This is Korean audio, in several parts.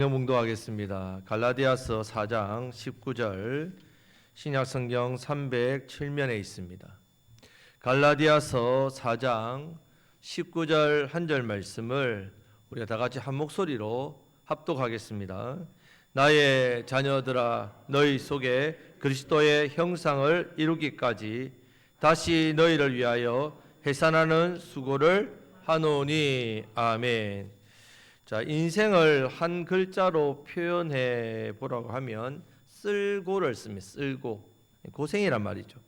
묵도하겠습니다. 갈라디아서 4장 19절 신약성경 307면에 있습니다. 갈라디아서 4장 19절 한 절 말씀을 우리가 다 같이 한 목소리로 합독하겠습니다. 나의 자녀들아, 너희 속에 그리스도의 형상을 이루기까지 다시 너희를 위하여 해산하는 수고를 하노니. 아멘. 자, 인생을 한 글자로 표현해 보라고 하면 쓸고를 씁니다. 쓸고. 고생이란 말이죠.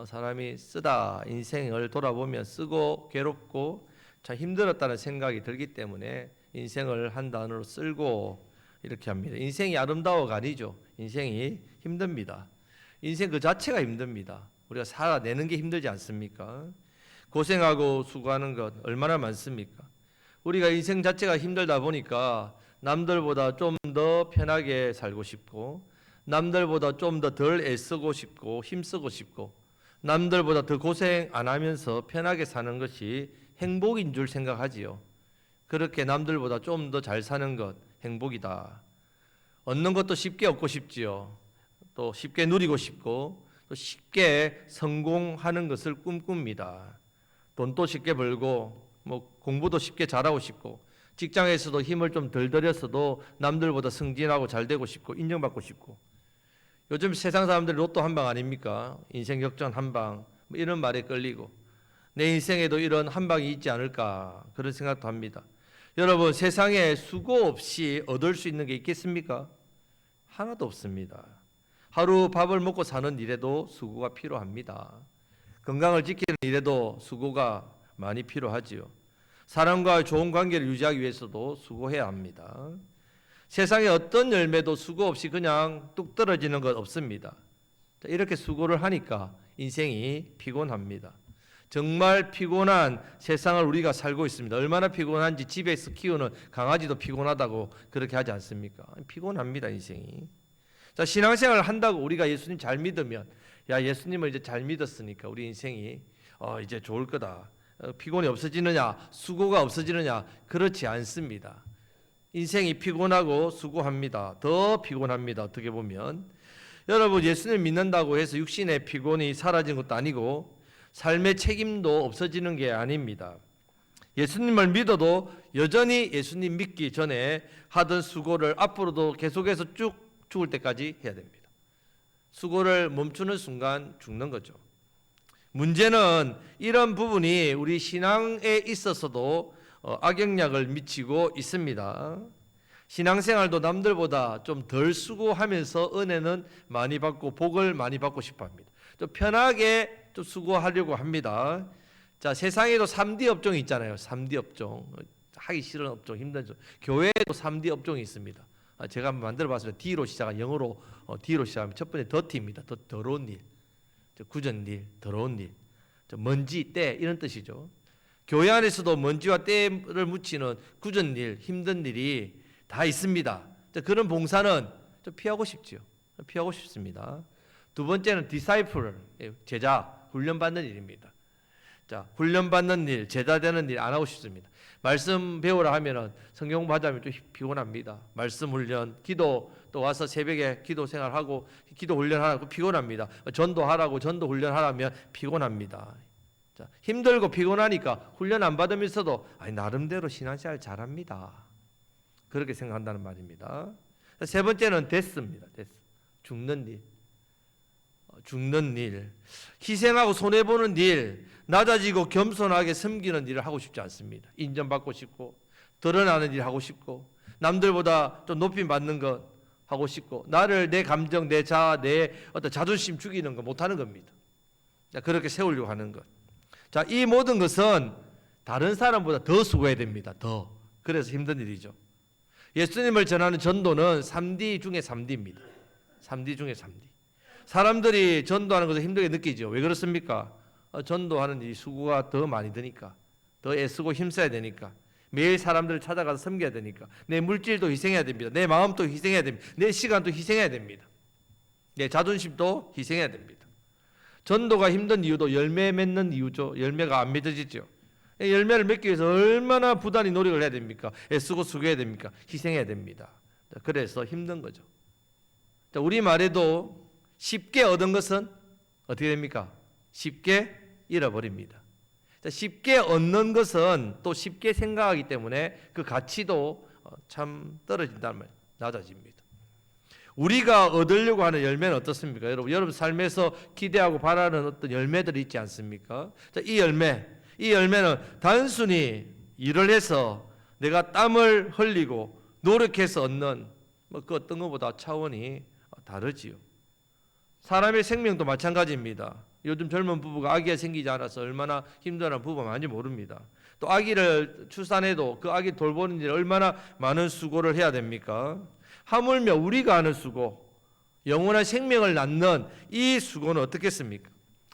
사람이 쓰다, 인생을 돌아보면 쓰고 괴롭고 참 힘들었다는 생각이 들기 때문에 인생을 한 단어로 쓸고 이렇게 합니다. 인생이 아름다워가 아니죠. 인생이 힘듭니다. 인생 그 자체가 힘듭니다. 우리가 살아내는 게 힘들지 않습니까? 고생하고 수고하는 것 얼마나 많습니까? 우리가 인생 자체가 힘들다 보니까 남들보다 좀 더 편하게 살고 싶고, 남들보다 좀 더 덜 애쓰고 싶고 힘쓰고 싶고, 남들보다 더 고생 안 하면서 편하게 사는 것이 행복인 줄 생각하지요. 그렇게 남들보다 좀 더 잘 사는 것 행복이다. 얻는 것도 쉽게 얻고 싶지요. 또 쉽게 누리고 싶고, 또 쉽게 성공하는 것을 꿈꿉니다. 돈도 쉽게 벌고, 공부도 쉽게 잘하고 싶고, 직장에서도 힘을 좀 덜 들였어도 남들보다 승진하고 잘 되고 싶고 인정받고 싶고. 요즘 세상 사람들이 로또 한 방 아닙니까? 인생 역전 한 방, 이런 말에 끌리고 내 인생에도 이런 한 방이 있지 않을까, 그런 생각도 합니다. 여러분, 세상에 수고 없이 얻을 수 있는 게 있겠습니까? 하나도 없습니다. 하루 밥을 먹고 사는 일에도 수고가 필요합니다. 건강을 지키는 일에도 수고가 많이 필요하지요. 사람과 좋은 관계를 유지하기 위해서도 수고해야 합니다. 세상에 어떤 열매도 수고 없이 그냥 뚝 떨어지는 것 없습니다. 이렇게 수고를 하니까 인생이 피곤합니다. 정말 피곤한 세상을 우리가 살고 있습니다. 얼마나 피곤한지 집에서 키우는 강아지도 피곤하다고 그렇게 하지 않습니까? 피곤합니다, 인생이. 자, 신앙생활을 한다고 우리가 예수님 잘 믿으면, 야, 예수님을 이제 잘 믿었으니까 우리 인생이 이제 좋을 거다, 피곤이 없어지느냐, 수고가 없어지느냐, 그렇지 않습니다. 인생이 피곤하고 수고합니다. 더 피곤합니다. 어떻게 보면 여러분, 예수님 믿는다고 해서 육신의 피곤이 사라진 것도 아니고 삶의 책임도 없어지는 게 아닙니다. 예수님을 믿어도 여전히 예수님 믿기 전에 하던 수고를 앞으로도 계속해서 쭉 죽을 때까지 해야 됩니다. 수고를 멈추는 순간 죽는 거죠. 문제는 이런 부분이 우리 신앙에 있어서도 악영향을 미치고 있습니다. 신앙생활도 남들보다 좀 덜 수고하면서 은혜는 많이 받고 복을 많이 받고 싶어 합니다. 좀 편하게 좀 수고하려고 합니다. 자, 세상에도 3D 업종이 있잖아요. 3D 업종. 하기 싫은 업종, 힘든 업종. 교회에도 3D 업종이 있습니다. 제가 한번 만들어 봤습니다. D로 시작한, 영어로 D로 시작하면 첫 번째 더티입니다. 더러운 일. 굳은 일, 더러운 일, 먼지, 때, 이런 뜻이죠. 교회 안에서도 먼지와 때를 묻히는 굳은 일, 힘든 일이 다 있습니다. 그런 봉사는 좀 피하고 싶죠. 피하고 싶습니다. 두 번째는 disciple, 제자, 훈련받는 일입니다. 자, 훈련받는 일, 제자 되는 일 안 하고 싶습니다. 말씀 배우라 하면은, 성경 공부하자면 좀 피곤합니다. 말씀 훈련, 기도 또 와서 새벽에 기도 생활하고 기도 훈련하라고 피곤합니다. 전도하라고 전도 훈련하라면 피곤합니다. 자, 힘들고 피곤하니까 훈련 안 받으면서도 나름대로 신앙생활 잘합니다. 그렇게 생각한다는 말입니다. 세 번째는 데스입니다. 데스. 죽는 일. 죽는 일, 희생하고 손해보는 일, 낮아지고 겸손하게 섬기는 일을 하고 싶지 않습니다. 인정받고 싶고, 드러나는 일 하고 싶고, 남들보다 좀 높임 받는 것 하고 싶고, 나를, 내 감정, 내 자아, 내 어떤 자존심 죽이는 거 못하는 겁니다. 자, 그렇게 세우려고 하는 것. 자, 이 모든 것은 다른 사람보다 더 수고해야 됩니다. 더. 그래서 힘든 일이죠. 예수님을 전하는 전도는 3D 중에 3D입니다. 3D 중에 3D. 사람들이 전도하는 것을 힘들게 느끼죠. 왜 그렇습니까? 전도하는 이 수고가 더 많이 드니까, 더 애쓰고 힘써야 되니까, 매일 사람들을 찾아가서 섬겨야 되니까, 내 물질도 희생해야 됩니다. 내 마음도 희생해야 됩니다. 내 시간도 희생해야 됩니다. 내 자존심도 희생해야 됩니다. 전도가 힘든 이유도 열매 맺는 이유죠. 열매가 안 맺어지죠. 열매를 맺기 위해서 얼마나 부단히 노력을 해야 됩니까? 애쓰고 수고해야 됩니까? 희생해야 됩니다. 그래서 힘든 거죠. 우리 말에도 쉽게 얻은 것은 어떻게 됩니까? 쉽게 잃어버립니다. 쉽게 얻는 것은 또 쉽게 생각하기 때문에 그 가치도 참 떨어진다는 말, 낮아집니다. 우리가 얻으려고 하는 열매는 어떻습니까? 여러분 삶에서 기대하고 바라는 어떤 열매들이 있지 않습니까? 이 열매는 단순히 일을 해서 내가 땀을 흘리고 노력해서 얻는 그 어떤 것보다 차원이 다르지요. 사람의 생명도 마찬가지입니다. 요즘 젊은 부부가 아기가 생기지 않아서 얼마나 힘들어하는 부부가 많이 모릅니다. 또 아기를 출산해도 그 아기 돌보는 일에 얼마나 많은 수고를 해야 됩니까? 하물며 우리가 하는 수고, 영원한 생명을 낳는 이 수고는 어떻겠습니까?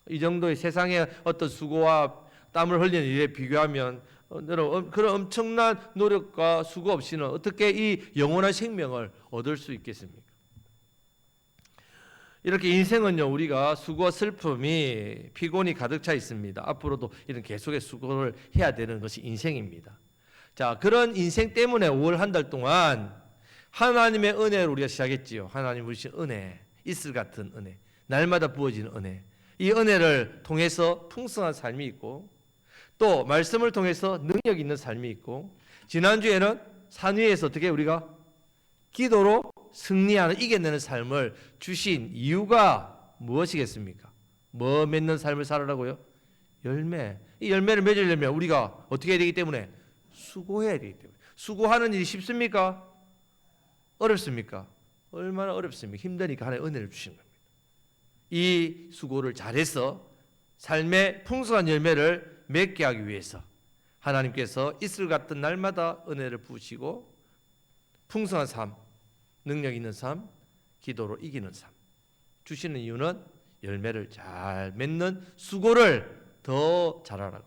이 정도의 세상의 어떤 수고와 땀을 흘리는 일에 비교하면 그런 엄청난 노력과 수고 없이는 어떻게 이 영원한 생명을 얻을 수 있겠습니까? 이렇게 인생은요, 우리가 수고와 슬픔이 피곤이 가득 차 있습니다. 앞으로도 이런 계속의 수고를 해야 되는 것이 인생입니다. 자, 그런 인생 때문에 5월 한 달 동안 하나님의 은혜를 우리가 시작했지요. 하나님 주신 은혜, 이슬 같은 은혜, 날마다 부어지는 은혜. 이 은혜를 통해서 풍성한 삶이 있고, 또 말씀을 통해서 능력 있는 삶이 있고, 지난주에는 산 위에서 어떻게 우리가 기도로 승리하는, 이겨내는 삶을 주신 이유가 무엇이겠습니까? 뭐 맺는 삶을 살아라고요? 열매. 이 열매를 맺으려면 우리가 어떻게 해야 되기 때문에? 수고해야 되기 때문에. 수고하는 일이 쉽습니까? 어렵습니까? 얼마나 어렵습니까? 힘드니까 하나님의 은혜를 주신 겁니다. 이 수고를 잘해서 삶의 풍성한 열매를 맺게 하기 위해서 하나님께서 이슬 같은 날마다 은혜를 부으시고 풍성한 삶, 능력 있는 삶, 기도로 이기는 삶 주시는 이유는 열매를 잘 맺는 수고를 더 잘하라고.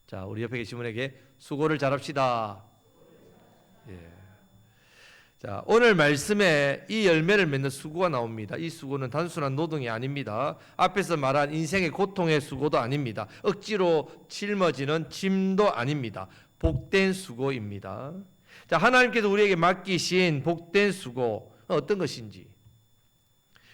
자, 우리 옆에 계신 분에게 수고를 잘합시다. 예. 자, 오늘 말씀에 이 열매를 맺는 수고가 나옵니다. 이 수고는 단순한 노동이 아닙니다. 앞에서 말한 인생의 고통의 수고도 아닙니다. 억지로 짊어지는 짐도 아닙니다. 복된 수고입니다. 자, 하나님께서 우리에게 맡기신 복된 수고 어떤 것인지,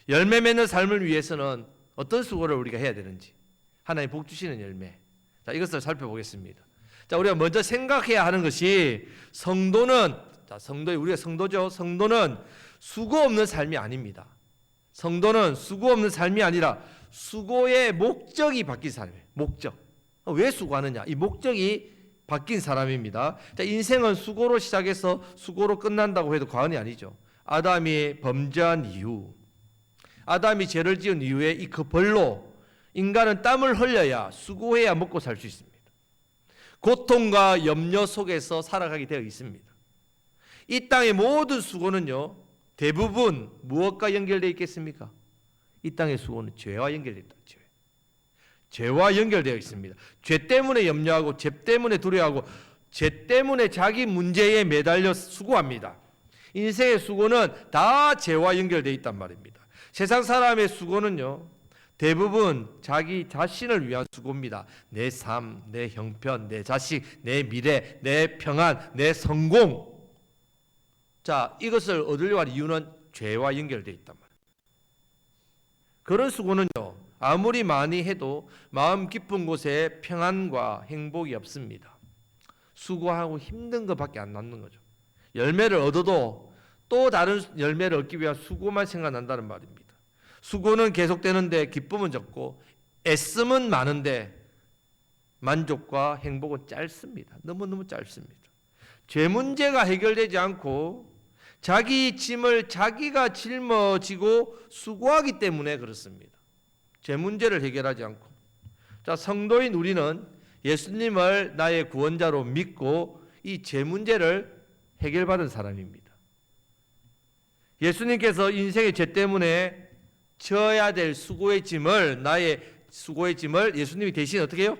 열매 맺는 삶을 위해서는 어떤 수고를 우리가 해야 되는지, 하나님 복 주시는 열매. 자, 이것을 살펴보겠습니다. 자, 우리가 먼저 생각해야 하는 것이 우리가 성도죠. 성도는 수고 없는 삶이 아닙니다. 성도는 수고 없는 삶이 아니라 수고의 목적이 바뀐 사람이에요. 목적. 왜 수고하느냐? 이 목적이 바뀐 사람입니다. 자, 인생은 수고로 시작해서 수고로 끝난다고 해도 과언이 아니죠. 아담이 범죄한 이후, 아담이 죄를 지은 이후에 이 그 벌로 인간은 땀을 흘려야 수고해야 먹고 살 수 있습니다. 고통과 염려 속에서 살아가게 되어 있습니다. 이 땅의 모든 수고는요, 대부분 무엇과 연결되어 있겠습니까? 이 땅의 수고는 죄와 연결되어 있다. 죄와 연결되어 있습니다. 죄 때문에 염려하고, 죄 때문에 두려워하고, 죄 때문에 자기 문제에 매달려 수고합니다. 인생의 수고는 다 죄와 연결되어 있단 말입니다. 세상 사람의 수고는요, 대부분 자기 자신을 위한 수고입니다. 내 삶, 내 형편, 내 자식, 내 미래, 내 평안, 내 성공. 자, 이것을 얻으려고 하는 이유는 죄와 연결되어 있단 말이에요. 그런 수고는요, 아무리 많이 해도 마음 깊은 곳에 평안과 행복이 없습니다. 수고하고 힘든 것밖에 안 남는 거죠. 열매를 얻어도 또 다른 열매를 얻기 위한 수고만 생각난다는 말입니다. 수고는 계속되는데 기쁨은 적고, 애씀은 많은데 만족과 행복은 짧습니다. 너무너무 짧습니다. 죄 문제가 해결되지 않고 자기 짐을 자기가 짊어지고 수고하기 때문에 그렇습니다. 죄 문제를 해결하지 않고. 자, 성도인 우리는 예수님을 나의 구원자로 믿고 이 죄 문제를 해결받은 사람입니다. 예수님께서 인생의 죄 때문에 져야 될 수고의 짐을, 나의 수고의 짐을 예수님이 대신 어떻게 해요?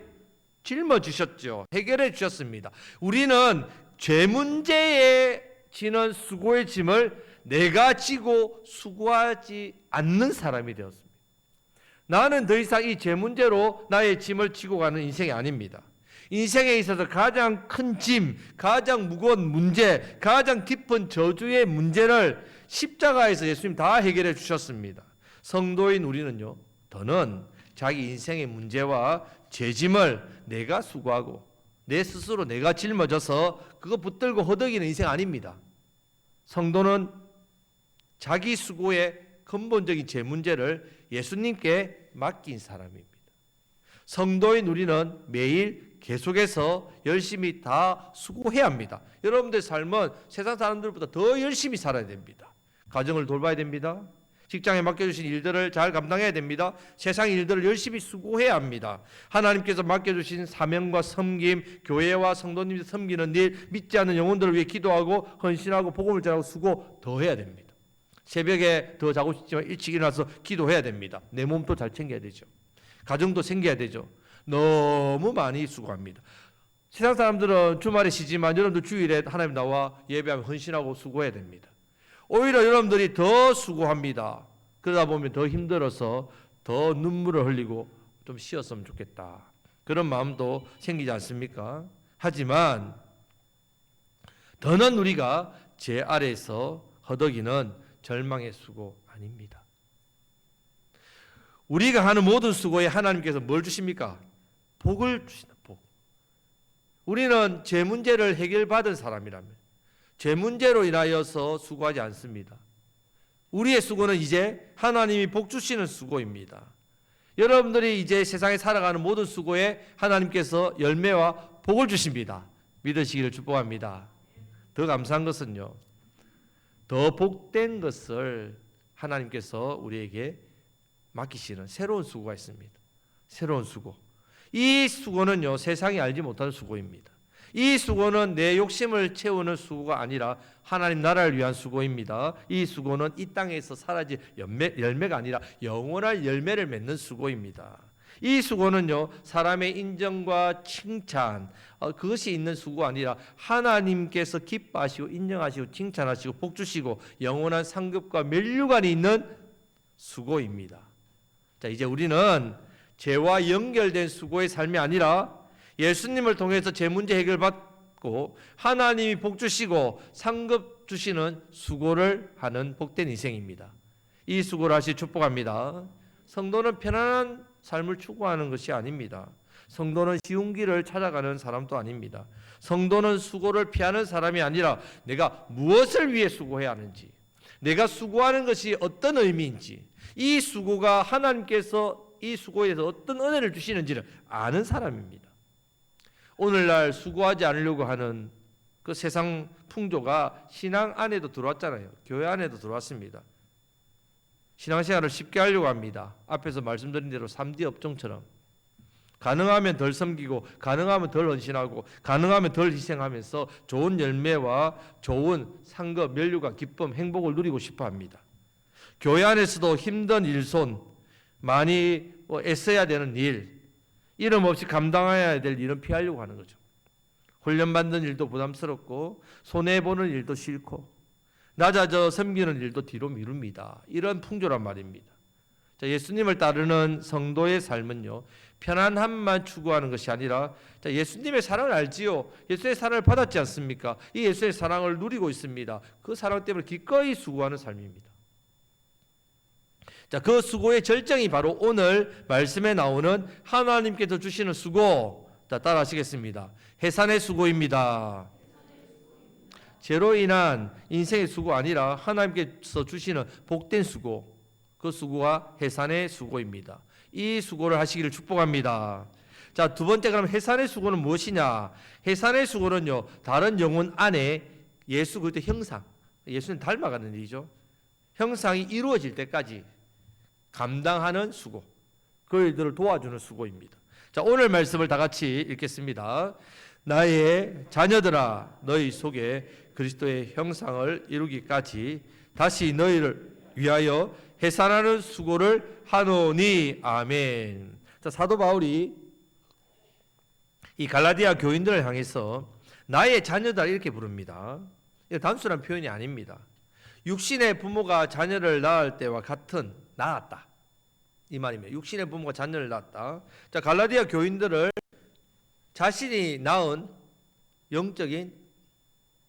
짊어지셨죠. 해결해 주셨습니다. 우리는 죄 문제에 지는 수고의 짐을 내가 지고 수고하지 않는 사람이 되었습니다. 나는 더 이상 이 죄 문제로 나의 짐을 지고 가는 인생이 아닙니다. 인생에 있어서 가장 큰 짐, 가장 무거운 문제, 가장 깊은 저주의 문제를 십자가에서 예수님 다 해결해 주셨습니다. 성도인 우리는요, 더는 자기 인생의 문제와 죄짐을 내가 수고하고 내 스스로 내가 짊어져서 그거 붙들고 허덕이는 인생 아닙니다. 성도는 자기 수고의 근본적인 죄 문제를 예수님께 맡긴 사람입니다. 성도인 우리는 매일 계속해서 열심히 다 수고해야 합니다. 여러분들의 삶은 세상 사람들보다 더 열심히 살아야 됩니다. 가정을 돌봐야 됩니다. 직장에 맡겨주신 일들을 잘 감당해야 됩니다. 세상 일들을 열심히 수고해야 합니다. 하나님께서 맡겨주신 사명과 섬김, 교회와 성도님들 섬기는 일, 믿지 않는 영혼들을 위해 기도하고 헌신하고 복음을 전하고 수고 더 해야 됩니다. 새벽에 더 자고 싶지만 일찍 일어나서 기도해야 됩니다. 내 몸도 잘 챙겨야 되죠. 가정도 챙겨야 되죠. 너무 많이 수고합니다. 세상 사람들은 주말에 쉬지만 여러분들 주일에 하나님 나와 예배하며 헌신하고 수고해야 됩니다. 오히려 여러분들이 더 수고합니다. 그러다 보면 더 힘들어서 더 눈물을 흘리고 좀 쉬었으면 좋겠다. 그런 마음도 생기지 않습니까? 하지만 더는 우리가 죄 아래에서 허덕이는 절망의 수고 아닙니다. 우리가 하는 모든 수고에 하나님께서 뭘 주십니까? 복을 주시는 복. 우리는 죄 문제를 해결받은 사람이라면 죄 문제로 인하여서 수고하지 않습니다. 우리의 수고는 이제 하나님이 복 주시는 수고입니다. 여러분들이 이제 세상에 살아가는 모든 수고에 하나님께서 열매와 복을 주십니다. 믿으시기를 축복합니다. 더 감사한 것은요, 더 복된 것을 하나님께서 우리에게 맡기시는 새로운 수고가 있습니다. 새로운 수고. 이 수고는요, 세상이 알지 못하는 수고입니다. 이 수고는 내 욕심을 채우는 수고가 아니라 하나님 나라를 위한 수고입니다. 이 수고는 이 땅에서 사라질 열매가 아니라 영원한 열매를 맺는 수고입니다. 이 수고는요, 사람의 인정과 칭찬, 그것이 있는 수고가 아니라 하나님께서 기뻐하시고 인정하시고 칭찬하시고 복 주시고 영원한 상급과 면류관이 있는 수고입니다. 자, 이제 우리는 죄와 연결된 수고의 삶이 아니라 예수님을 통해서 죄 문제 해결받고 하나님이 복 주시고 상급 주시는 수고를 하는 복된 인생입니다. 이 수고를 하시 축복합니다. 성도는 편안한 삶을 추구하는 것이 아닙니다. 성도는 쉬운 길을 찾아가는 사람도 아닙니다. 성도는 수고를 피하는 사람이 아니라 내가 무엇을 위해 수고해야 하는지, 내가 수고하는 것이 어떤 의미인지, 이 수고가 하나님께서 이 수고에 대해서 어떤 은혜를 주시는지를 아는 사람입니다. 오늘날 수고하지 않으려고 하는 그 세상 풍조가 신앙 안에도 들어왔잖아요. 교회 안에도 들어왔습니다. 신앙생활을 쉽게 하려고 합니다. 앞에서 말씀드린 대로 3D 업종처럼 가능하면 덜 섬기고 가능하면 덜 헌신하고 가능하면 덜 희생하면서 좋은 열매와 좋은 상급, 면류관, 기쁨, 행복을 누리고 싶어 합니다. 교회 안에서도 힘든 일손, 많이 애써야 되는 일, 이름 없이 감당해야 될 일은 피하려고 하는 거죠. 훈련받는 일도 부담스럽고 손해보는 일도 싫고 낮아져 섬기는 일도 뒤로 미룹니다. 이런 풍조란 말입니다. 자, 예수님을 따르는 성도의 삶은요, 편안함만 추구하는 것이 아니라, 자, 예수님의 사랑을 알지요. 예수의 사랑을 받았지 않습니까? 이 예수의 사랑을 누리고 있습니다. 그 사랑 때문에 기꺼이 수고하는 삶입니다. 자, 그 수고의 절정이 바로 오늘 말씀에 나오는 하나님께서 주시는 수고. 자, 따라 하시겠습니다. 해산의 수고입니다. 죄로 인한 인생의 수고 아니라 하나님께서 주시는 복된 수고. 그 수고가 해산의 수고입니다. 이 수고를 하시기를 축복합니다. 자, 두 번째, 그럼 해산의 수고는 무엇이냐? 해산의 수고는요, 다른 영혼 안에 예수 그리스도의 형상, 예수님 닮아가는 일이죠. 형상이 이루어질 때까지 감당하는 수고, 그 일들을 도와주는 수고입니다. 자, 오늘 말씀을 다 같이 읽겠습니다. 나의 자녀들아, 너희 속에 그리스도의 형상을 이루기까지 다시 너희를 위하여 해산하는 수고를 하노니. 아멘. 자, 사도 바울이 이 갈라디아 교인들을 향해서 나의 자녀다 이렇게 부릅니다. 이거 단순한 표현이 아닙니다. 육신의 부모가 자녀를 낳을 때와 같은 낳았다 이 말입니다. 육신의 부모가 자녀를 낳았다. 자, 갈라디아 교인들을 자신이 낳은 영적인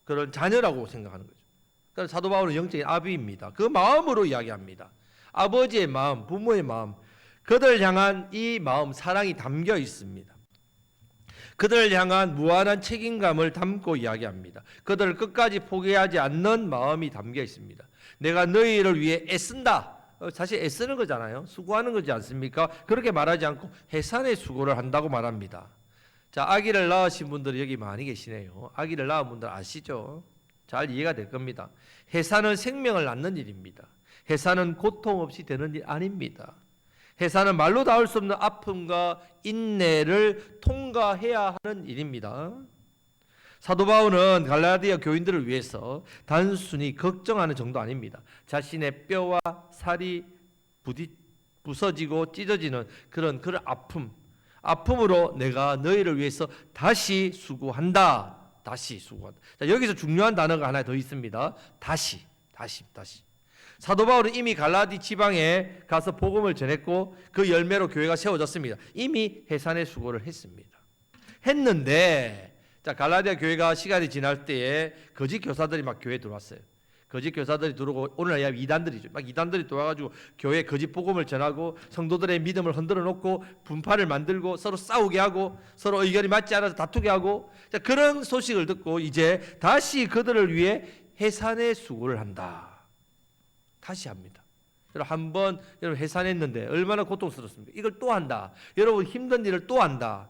그런 자녀라고 생각하는 거죠. 그래서 사도 바울은 영적인 아비입니다. 그 마음으로 이야기합니다. 아버지의 마음, 부모의 마음, 그들을 향한 이 마음, 사랑이 담겨 있습니다. 그들을 향한 무한한 책임감을 담고 이야기합니다. 그들을 끝까지 포기하지 않는 마음이 담겨 있습니다. 내가 너희를 위해 애쓴다. 사실 애쓰는 거잖아요. 수고하는 거지 않습니까? 그렇게 말하지 않고 해산의 수고를 한다고 말합니다. 자, 아기를 낳으신 분들이 여기 많이 계시네요. 아기를 낳은 분들 아시죠? 잘 이해가 될 겁니다. 해산은 생명을 낳는 일입니다. 해산은 고통 없이 되는 일 아닙니다. 해산은 말로 닿을 수 없는 아픔과 인내를 통과해야 하는 일입니다. 사도 바울은 갈라디아 교인들을 위해서 단순히 걱정하는 정도 아닙니다. 자신의 뼈와 살이 부서지고 찢어지는 그런 아픔으로 내가 너희를 위해서 다시 수고한다. 다시 수고한다. 자, 여기서 중요한 단어가 하나 더 있습니다. 다시. 사도 바울은 이미 갈라디 지방에 가서 복음을 전했고 그 열매로 교회가 세워졌습니다. 이미 해산의 수고를 했는데 자, 갈라디아 교회가 시간이 지날 때에 거짓 교사들이 막 교회에 들어왔어요. 거짓 교사들이 들어오고 오늘날 이단들이죠. 막 이단들이 들어와가지고 교회에 거짓 복음을 전하고 성도들의 믿음을 흔들어 놓고 분파를 만들고 서로 싸우게 하고 서로 의견이 맞지 않아서 다투게 하고 자, 그런 소식을 듣고 이제 다시 그들을 위해 해산의 수고를 한다. 다시 합니다. 여러분 해산했는데 얼마나 고통스럽습니까? 이걸 또 한다. 여러분 힘든 일을 또 한다.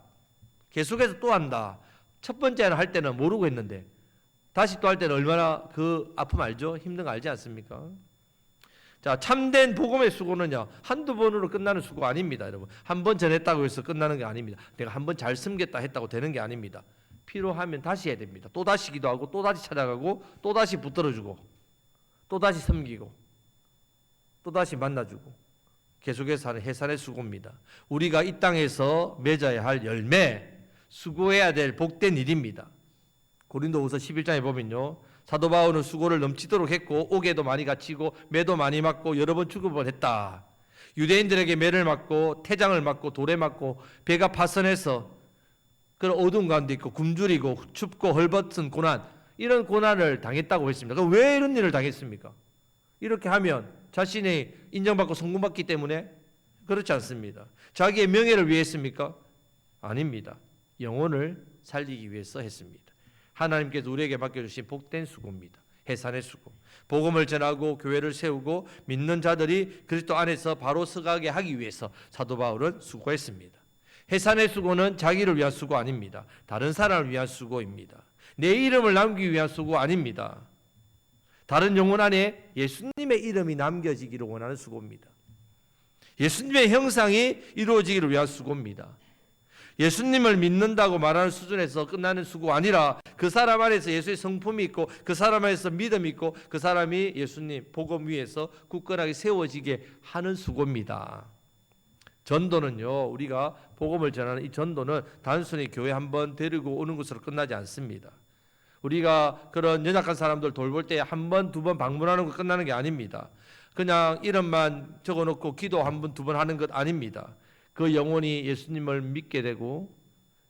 계속해서 또 한다. 첫 번째는 할 때는 모르고 했는데 다시 또 할 때는 얼마나 그 아픔 알죠? 힘든 거 알지 않습니까? 자, 참된 복음의 수고는요, 한두 번으로 끝나는 수고 아닙니다, 여러분. 한 번 전했다고 해서 끝나는 게 아닙니다. 내가 한 번 잘 섬겼다 했다고 되는 게 아닙니다. 필요하면 다시 해야 됩니다. 또 다시 기도하고 또 다시 찾아가고 또 다시 붙들어주고 또 다시 섬기고 또 다시 만나주고 계속해서 하는 해산의 수고입니다. 우리가 이 땅에서 맺어야 할 열매, 수고해야 될 복된 일입니다. 고린도후서 11장에 보면요, 사도 바울은 수고를 넘치도록 했고 옥에도 많이 갇히고 매도 많이 맞고 여러 번 죽음을 했다. 유대인들에게 매를 맞고 태장을 맞고 돌에 맞고 배가 파선해서 그런 어두운 가운데 있고 굶주리고 춥고 헐벗은 고난, 이런 고난을 당했다고 했습니다. 그럼 왜 이런 일을 당했습니까? 이렇게 하면 자신이 인정받고 성공받기 때문에? 그렇지 않습니다. 자기의 명예를 위해 했습니까? 아닙니다. 영혼을 살리기 위해서 했습니다. 하나님께서 우리에게 맡겨주신 복된 수고입니다. 해산의 수고. 복음을 전하고 교회를 세우고 믿는 자들이 그리스도 안에서 바로 서가게 하기 위해서 사도 바울은 수고했습니다. 해산의 수고는 자기를 위한 수고 아닙니다. 다른 사람을 위한 수고입니다. 내 이름을 남기기 위한 수고 아닙니다. 다른 영혼 안에 예수님의 이름이 남겨지기를 원하는 수고입니다. 예수님의 형상이 이루어지기를 위한 수고입니다. 예수님을 믿는다고 말하는 수준에서 끝나는 수고가 아니라 그 사람 안에서 예수의 성품이 있고 그 사람 안에서 믿음이 있고 그 사람이 예수님 복음 위에서 굳건하게 세워지게 하는 수고입니다. 전도는요, 우리가 복음을 전하는 이 전도는 단순히 교회 한번 데리고 오는 것으로 끝나지 않습니다. 우리가 그런 연약한 사람들 돌볼 때 한 번, 두 번 방문하는 거 끝나는 게 아닙니다. 그냥 이름만 적어놓고 기도 한 번, 두 번 하는 것 아닙니다. 그 영혼이 예수님을 믿게 되고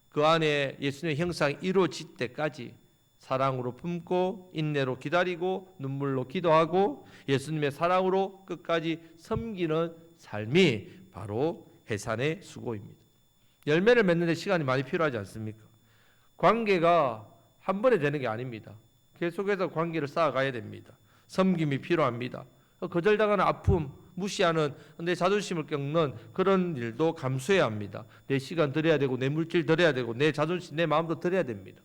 그 안에 예수님의 형상이 이루어질 때까지 사랑으로 품고 인내로 기다리고 눈물로 기도하고 예수님의 사랑으로 끝까지 섬기는 삶이 바로 해산의 수고입니다. 열매를 맺는 데 시간이 많이 필요하지 않습니까? 관계가 한 번에 되는 게 아닙니다. 계속해서 관계를 쌓아가야 됩니다. 섬김이 필요합니다. 거절당하는 아픔, 무시하는 내 자존심을 꺾는 그런 일도 감수해야 합니다. 내 시간 들여야 되고 내 물질 들여야 되고 내 자존심, 내 마음도 들여야 됩니다.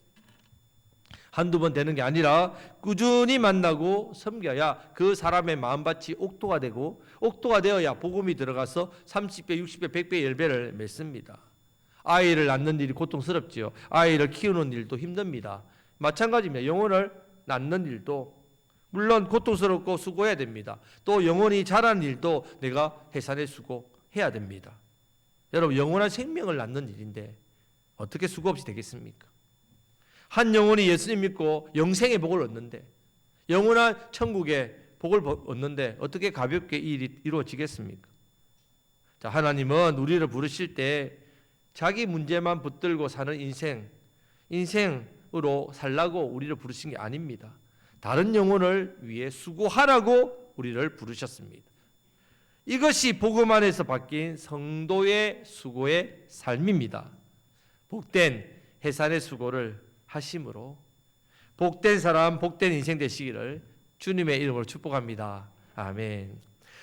한두 번 되는 게 아니라 꾸준히 만나고 섬겨야 그 사람의 마음밭이 옥토가 되고 옥토가 되어야 복음이 들어가서 30배, 60배, 100배, 10배를 맺습니다. 아이를 낳는 일이 고통스럽지요. 아이를 키우는 일도 힘듭니다. 마찬가지입니다. 영혼을 낳는 일도 물론 고통스럽고 수고해야 됩니다. 또 영혼이 자라는 일도 내가 해산의 수고해야 됩니다. 여러분, 영원한 생명을 낳는 일인데 어떻게 수고 없이 되겠습니까? 한 영혼이 예수님 믿고 영생의 복을 얻는데 영원한 천국의 복을 얻는데 어떻게 가볍게 이 일이 이루어지겠습니까? 자, 하나님은 우리를 부르실 때 자기 문제만 붙들고 사는 인생으로 살라고 우리를 부르신 게 아닙니다. 다른 영혼을 위해 수고하라고 우리를 부르셨습니다. 이것이 복음 안에서 바뀐 성도의 수고의 삶입니다. 복된 해산의 수고를 하심으로 복된 사람, 복된 인생 되시기를 주님의 이름으로 축복합니다. 아멘.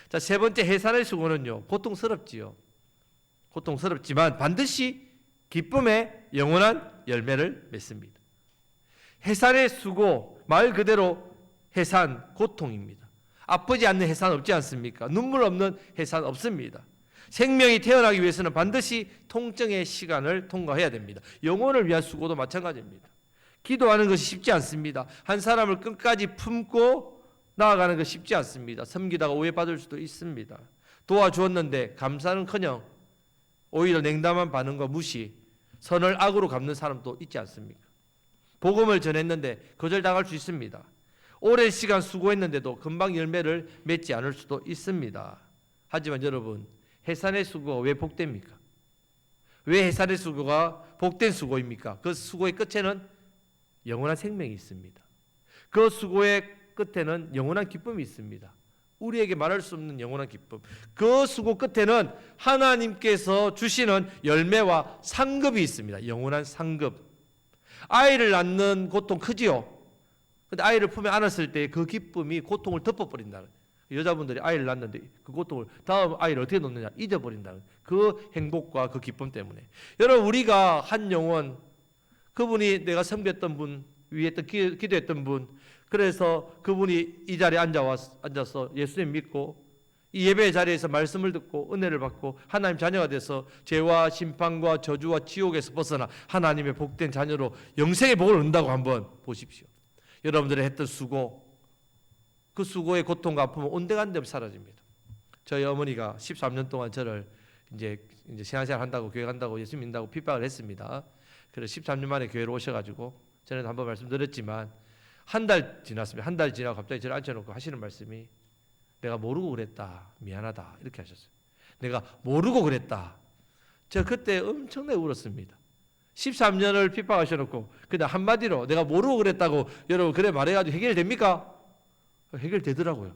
자, 세 번째 해산의 수고는요, 고통스럽지요. 고통스럽지만 반드시 기쁨의 영원한 열매를 맺습니다. 해산의 수고, 말 그대로 해산, 고통입니다. 아프지 않는 해산 없지 않습니까? 눈물 없는 해산 없습니다. 생명이 태어나기 위해서는 반드시 통증의 시간을 통과해야 됩니다. 영혼을 위한 수고도 마찬가지입니다. 기도하는 것이 쉽지 않습니다. 한 사람을 끝까지 품고 나아가는 것이 쉽지 않습니다. 섬기다가 오해받을 수도 있습니다. 도와주었는데 감사는커녕 오히려 냉담한 반응과 무시, 선을 악으로 갚는 사람도 있지 않습니까? 복음을 전했는데 거절당할 수 있습니다. 오랜 시간 수고했는데도 금방 열매를 맺지 않을 수도 있습니다. 하지만 여러분, 해산의 수고가 왜 복됩니까? 왜 해산의 수고가 복된 수고입니까? 그 수고의 끝에는 영원한 생명이 있습니다. 그 수고의 끝에는 영원한 기쁨이 있습니다. 우리에게 말할 수 없는 영원한 기쁨. 그 수고 끝에는 하나님께서 주시는 열매와 상급이 있습니다. 영원한 상급. 아이를 낳는 고통 크지요? 근데 아이를 품에 안았을 때 그 기쁨이 고통을 덮어버린다는, 여자분들이 아이를 낳는데 그 고통을 다음 아이를 어떻게 놓느냐 잊어버린다는 그 행복과 그 기쁨 때문에. 여러분, 우리가 한 영혼, 그분이 내가 섬겼던 분, 위에 기도했던 분, 그래서 그분이 이 자리에 앉아서 예수님 믿고 이 예배의 자리에서 말씀을 듣고 은혜를 받고 하나님 자녀가 돼서 죄와 심판과 저주와 지옥에서 벗어나 하나님의 복된 자녀로 영생의 복을 얻는다고 한번 보십시오. 여러분들이 했던 수고, 그 수고의 고통과 아픔은 온데간데 없이 사라집니다. 저희 어머니가 13년 동안 저를 이제 신앙생활 한다고, 교회 간다고, 예수 믿는다고 핍박을 했습니다. 그래서 13년 만에 교회로 오셔가지고, 저는 한번 말씀드렸지만 한 달 지났습니다. 한 달 지나고 갑자기 저를 앉혀놓고 하시는 말씀이, 내가 모르고 그랬다, 미안하다, 이렇게 하셨어요. 내가 모르고 그랬다. 제가 그때 엄청나게 울었습니다. 13년을 핍박하셔놓고 그냥 한마디로 내가 모르고 그랬다고 여러분 그래 말해가지고 해결됩니까? 해결되더라고요.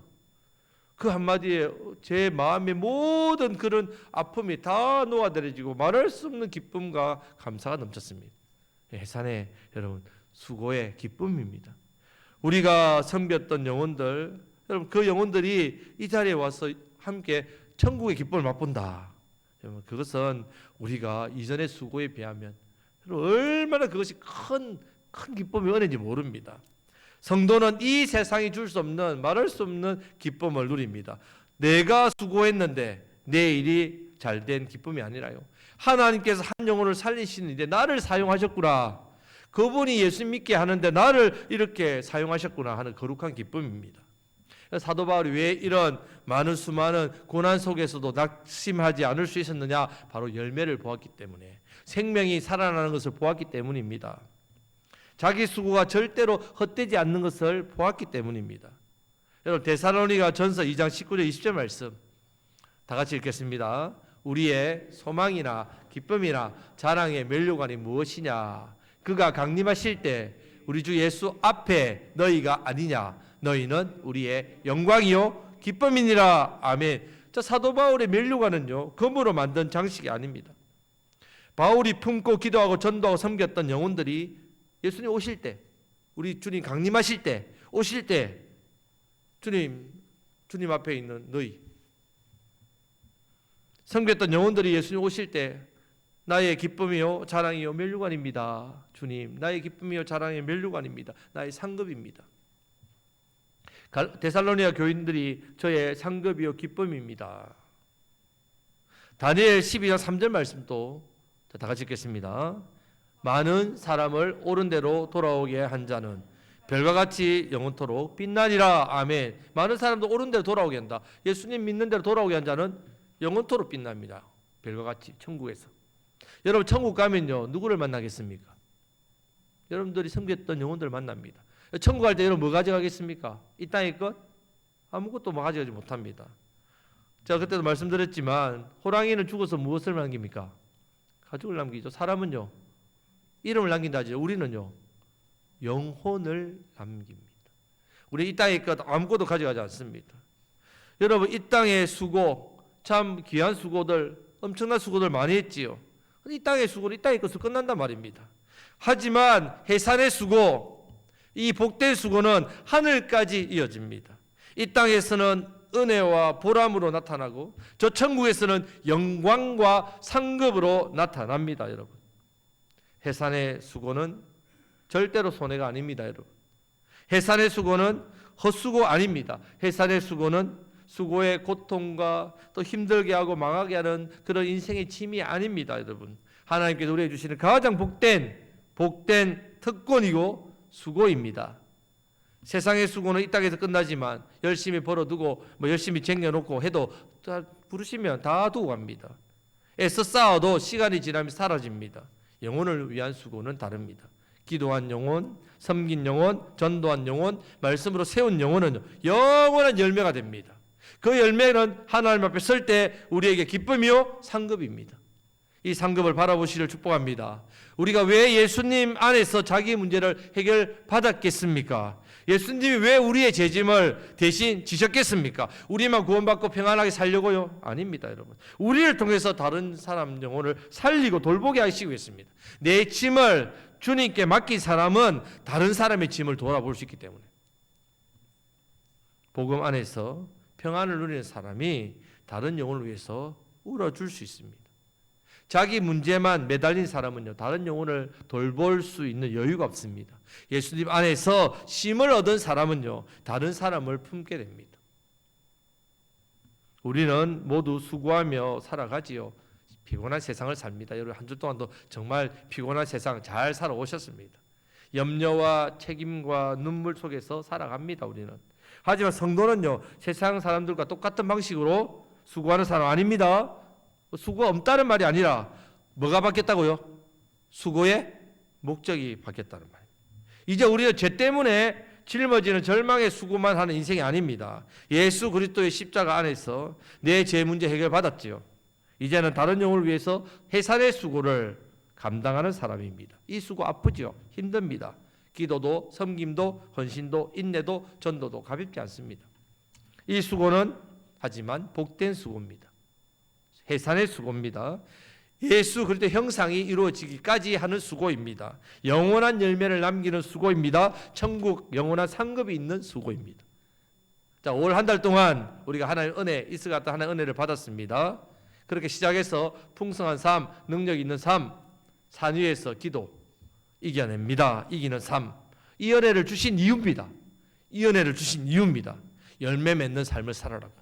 그 한마디에 제 마음의 모든 그런 아픔이 다 녹아내려지고 말할 수 없는 기쁨과 감사가 넘쳤습니다. 해산의 여러분 수고의 기쁨입니다. 우리가 섬겼던 영혼들, 여러분 그 영혼들이 이 자리에 와서 함께 천국의 기쁨을 맛본다. 여러분 그것은 우리가 이전의 수고에 비하면 얼마나 그것이 큰 기쁨이 은혜인지 모릅니다. 성도는 이 세상이 줄 수 없는, 말할 수 없는 기쁨을 누립니다. 내가 수고했는데 내 일이 잘된 기쁨이 아니라요, 하나님께서 한 영혼을 살리시는 일에 나를 사용하셨구나, 그분이 예수 믿게 하는데 나를 이렇게 사용하셨구나 하는 거룩한 기쁨입니다. 사도 바울이 왜 이런 수많은 고난 속에서도 낙심하지 않을 수 있었느냐? 바로 열매를 보았기 때문에, 생명이 살아나는 것을 보았기 때문입니다. 자기 수고가 절대로 헛되지 않는 것을 보았기 때문입니다. 여러분 데살로니가 전서 2장 19절 20절 말씀 다 같이 읽겠습니다. 우리의 소망이나 기쁨이나 자랑의 면류관이 무엇이냐? 그가 강림하실 때 우리 주 예수 앞에 너희가 아니냐? 너희는 우리의 영광이요 기쁨이니라. 아멘. 자, 사도 바울의 면류관은요 금으로 만든 장식이 아닙니다. 바울이 품고 기도하고 전도하고 섬겼던 영혼들이 예수님 오실 때, 우리 주님 강림하실 때, 오실 때 주님 앞에 있는 너희, 섬겼던 영혼들이 예수님 오실 때 나의 기쁨이요 자랑이요 면류관입니다. 주님, 나의 기쁨이요 자랑이요 면류관입니다. 나의 상급입니다. 데살로니가 교인들이 저의 상급이요 기쁨입니다. 다니엘 12장 3절 말씀도 다 같이 읽겠습니다. 많은 사람을 옳은 대로 돌아오게 한 자는 별과 같이 영원토록 빛나니라. 아멘. 많은 사람도 옳은 대로 돌아오게 한다. 예수님 믿는 대로 돌아오게 한 자는 영원토록 빛납니다. 별과 같이 천국에서. 여러분 천국 가면요 누구를 만나겠습니까? 여러분들이 섬겼던 영혼들을 만납니다. 천국 갈 때 여러분 뭐 가져가겠습니까? 이 땅의 것? 아무것도 뭐 가져가지 못합니다. 제가 그때도 말씀드렸지만 호랑이는 죽어서 무엇을 남깁니까? 가족을 남기죠. 사람은요, 이름을 남긴다 하죠. 우리는요, 영혼을 남깁니다. 우리 이 땅의 것 아무것도 가져가지 않습니다. 여러분, 이 땅의 수고, 참 귀한 수고들, 엄청난 수고들 많이 했지요. 이 땅의 수고는 이 땅의 것으로 끝난단 말입니다. 하지만 해산의 수고, 이 복된 수고는 하늘까지 이어집니다. 이 땅에서는 은혜와 보람으로 나타나고 저 천국에서는 영광과 상급으로 나타납니다. 여러분, 해산의 수고는 절대로 손해가 아닙니다. 여러분, 해산의 수고는 헛수고 아닙니다. 해산의 수고는 수고의 고통과 또 힘들게 하고 망하게 하는 그런 인생의 짐이 아닙니다. 여러분, 하나님께서 우리에게 주시는 가장 복된 특권이고 수고입니다. 세상의 수고는 이 땅에서 끝나지만 열심히 벌어두고 열심히 쟁여놓고 해도 다 부르시면 다 두고 갑니다. 애써 쌓아도 시간이 지나면 사라집니다. 영혼을 위한 수고는 다릅니다. 기도한 영혼, 섬긴 영혼, 전도한 영혼, 말씀으로 세운 영혼은 영원한 열매가 됩니다. 그 열매는 하나님 앞에 설 때 우리에게 기쁨이요 상급입니다. 이 상급을 바라보시기를 축복합니다. 우리가 왜 예수님 안에서 자기 문제를 해결받았겠습니까? 예수님이 왜 우리의 죄짐을 대신 지셨겠습니까? 우리만 구원받고 평안하게 살려고요? 아닙니다, 여러분. 우리를 통해서 다른 사람 영혼을 살리고 돌보게 하시고 있습니다. 내 짐을 주님께 맡긴 사람은 다른 사람의 짐을 돌아볼 수 있기 때문에, 복음 안에서 평안을 누리는 사람이 다른 영혼을 위해서 울어줄 수 있습니다. 자기 문제만 매달린 사람은요, 다른 영혼을 돌볼 수 있는 여유가 없습니다. 예수님 안에서 쉼을 얻은 사람은요, 다른 사람을 품게 됩니다. 우리는 모두 수고하며 살아가지요. 피곤한 세상을 삽니다. 여러분, 한 주 동안도 정말 피곤한 세상 잘 살아오셨습니다. 염려와 책임과 눈물 속에서 살아갑니다. 우리는. 하지만 성도는요, 세상 사람들과 똑같은 방식으로 수고하는 사람 아닙니다. 수고가 없다는 말이 아니라 뭐가 바뀌었다고요? 수고의 목적이 바뀌었다는 말입니다. 이제 우리는 죄 때문에 짊어지는 절망의 수고만 하는 인생이 아닙니다. 예수 그리스도의 십자가 안에서 내 죄 문제 해결받았지요. 이제는 다른 영혼을 위해서 해산의 수고를 감당하는 사람입니다. 이 수고 아프죠? 힘듭니다. 기도도 섬김도 헌신도 인내도 전도도 가볍지 않습니다. 이 수고는 하지만 복된 수고입니다. 해산의 수고입니다. 예수 그리스도 형상이 이루어지기까지 하는 수고입니다. 영원한 열매를 남기는 수고입니다. 천국 영원한 상급이 있는 수고입니다. 자, 올 한 달 동안 우리가 하나님의 은혜, 이스 같은 하나님의 은혜를 받았습니다. 그렇게 시작해서 풍성한 삶, 능력 있는 삶, 산 위에서 기도, 이겨냅니다. 이기는 삶. 이 은혜를 주신 이유입니다. 이 은혜를 주신 이유입니다. 열매 맺는 삶을 살아라고.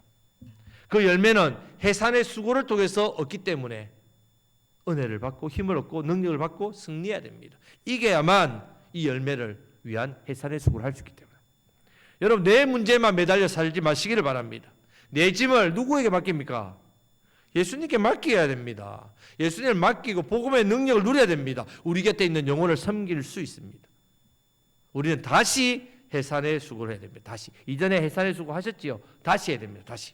그 열매는 해산의 수고를 통해서 얻기 때문에 은혜를 받고 힘을 얻고 능력을 받고 승리해야 됩니다. 이겨야만 이 열매를 위한 해산의 수고를 할 수 있기 때문에. 여러분, 내 문제만 매달려 살지 마시기를 바랍니다. 내 짐을 누구에게 맡깁니까? 예수님께 맡겨야 됩니다. 예수님을 맡기고 복음의 능력을 누려야 됩니다. 우리 곁에 있는 영혼을 섬길 수 있습니다. 우리는 다시 해산의 수고를 해야 됩니다. 다시. 이전에 해산의 수고 하셨지요? 다시 해야 됩니다. 다시.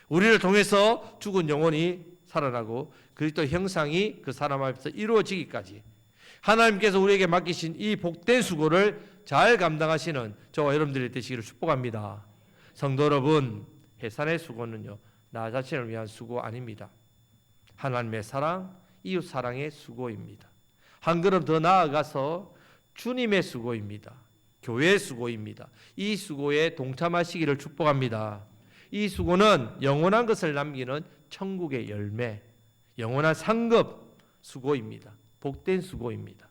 우리를 통해서 죽은 영혼이 살아나고 그리스도 형상이 그 사람 앞에서 이루어지기까지 하나님께서 우리에게 맡기신 이 복된 수고를 잘 감당하시는 저와 여러분들이 되시기를 축복합니다. 성도 여러분, 해산의 수고는요, 나 자신을 위한 수고 아닙니다. 하나님의 사랑, 이웃 사랑의 수고입니다. 한 걸음 더 나아가서 주님의 수고입니다. 교회의 수고입니다. 이 수고에 동참하시기를 축복합니다. 이 수고는 영원한 것을 남기는 천국의 열매, 영원한 상급 수고입니다. 복된 수고입니다.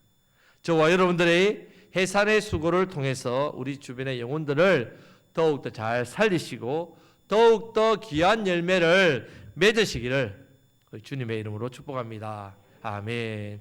저와 여러분들의 해산의 수고를 통해서 우리 주변의 영혼들을 더욱더 잘 살리시고 더욱더 귀한 열매를 맺으시기를 주님의 이름으로 축복합니다. 아멘.